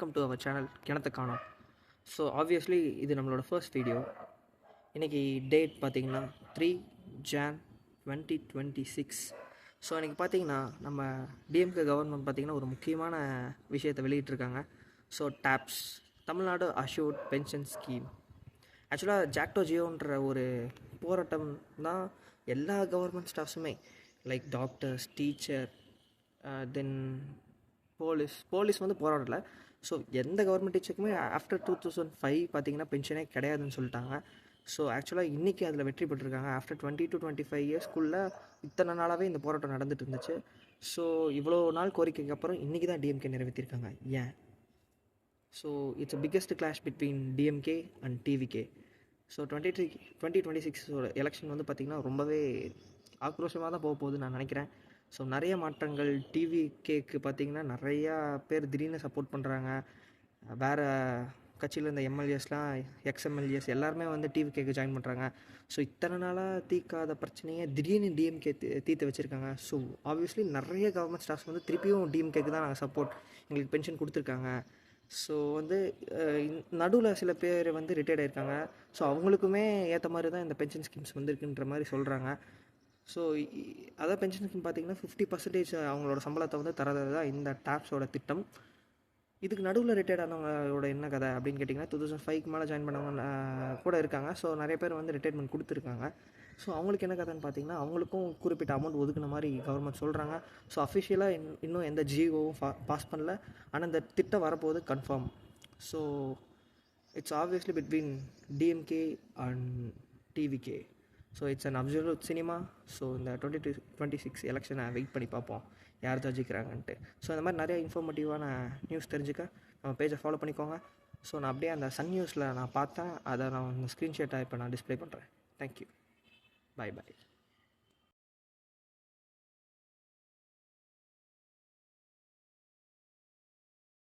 Welcome to our channel கிணத்த காணோம். So obviously இது நம்மளோட ஃபர்ஸ்ட் வீடியோ. இன்றைக்கி டேட் பார்த்திங்கன்னா 3 Jan 2026. ஸோ இன்றைக்கி பார்த்திங்கன்னா நம்ம டிஎம்கே கவர்மெண்ட் பார்த்திங்கன்னா ஒரு முக்கியமான விஷயத்தை வெளியிட்டிருக்காங்க. So TAPS Tamil Nadu assured pension scheme. ஆக்சுவலாக ஜாக்டோ ஜியோன்ற ஒரு போராட்டம் தான் எல்லா கவர்மெண்ட் ஸ்டாஃப்ஸுமே, like doctors, teacher, then police வந்து போராடலை. ஸோ எந்த கவர்மெண்ட் டீச்சருக்குமே ஆஃப்டர் 2005 பார்த்திங்கன்னா பென்ஷனே கிடையாதுன்னு சொல்லிட்டாங்க. ஸோ ஆக்சுவலாக இன்றைக்கி அதில் வெற்றி பெற்றிருக்காங்க. ஆஃப்டர் 20 to 25 இயர்ஸ்க்குள்ளே இத்தனை நாளாகவே இந்த போராட்டம் நடந்துகிட்டு இருந்துச்சு. ஸோ இவ்வளோ நாள் கோரிக்கைக்கு அப்புறம் இன்றைக்கி தான் டிஎம்கே நிறைவேற்றிருக்காங்க. ஏன்? So it's biggest clash between DMK and TVK. So 2026 election வந்து பார்த்திங்கன்னா ரொம்பவே ஆக்ரோஷமாக தான் போக போகுதுன்னு நான் நினைக்கிறேன். ஸோ நிறைய மாற்றங்கள். டிவிகேக்கு பார்த்திங்கன்னா நிறையா பேர் திடீர்னு சப்போர்ட் பண்ணுறாங்க. வேறு கட்சியில் இருந்த எம்எல்ஏஸ்லாம், எக்ஸ்எம்எல்ஏஸ் எல்லாருமே வந்து டிவிகேக்கு ஜாயின் பண்ணுறாங்க. ஸோ இத்தனை நாளாக தீர்க்காத பிரச்சனையை திடீர்னு டிஎம்கே தீர்த்து வச்சுருக்காங்க. ஸோ ஆப்வியஸ்லி நிறைய கவர்மெண்ட் ஸ்டாஃப்ஸ் வந்து திருப்பியும் டிஎம்கேக்கு தான் நாங்கள் சப்போர்ட், எங்களுக்கு பென்ஷன் கொடுத்துருக்காங்க. ஸோ வந்து நடுவில் சில பேர் வந்து ரிட்டையர்ட் ஆகிருக்காங்க. ஸோ அவங்களுக்குமே ஏற்ற மாதிரி தான் இந்த பென்ஷன் ஸ்கீம்ஸ் வந்துருக்குன்ற மாதிரி சொல்கிறாங்க. ஸோ அதான் பென்ஷன் ஸ்கீம் பார்த்திங்கன்னா 50% அவங்களோட சம்பளத்தை வந்து தரது தான் இந்த டாப்ஸோட திட்டம். இதுக்கு நடுவில் ரிட்டையர்ட் ஆனவங்களோட என்ன கதை அப்படின்னு கேட்டிங்கன்னா 2005 மேலே ஜாயின் பண்ணவங்க கூட இருக்காங்க. ஸோ நிறைய பேர் வந்து ரிட்டையர்மெண்ட் கொடுத்துருக்காங்க. ஸோ அவங்களுக்கு என்ன கதைன்னு பார்த்திங்கன்னா அவங்களுக்கும் குறிப்பிட்ட அமௌண்ட் ஒதுக்குன மாதிரி கவர்மெண்ட் சொல்கிறாங்க. ஸோ அஃபிஷியலாக இன்னும் எந்த ஜிஓவும் பாஸ் பண்ணல. ஆனால் இந்த திட்டம் வரப்போகுது confirm. So it's obviously between DMK and TVK. So it's an absolute cinema. So இந்த 2026 எலெக்ஷனை வெயிட் பண்ணி பார்ப்போம் யார் ஜெயிக்கிறாங்கன்ட்டு. ஸோ இந்த மாதிரி நிறைய இன்ஃபர்மேட்டிவான நியூஸ் தெரிஞ்சுக்க நம்ம பேஜை ஃபாலோ பண்ணிக்கோங்க. ஸோ நான் அப்படியே அந்த சன் நியூஸில் நான் பார்த்தேன், அதை நான் ஸ்க்ரீன்ஷாட்டாக இப்போ நான் டிஸ்பிளே பண்ணுறேன். தேங்க்யூ. பாய்.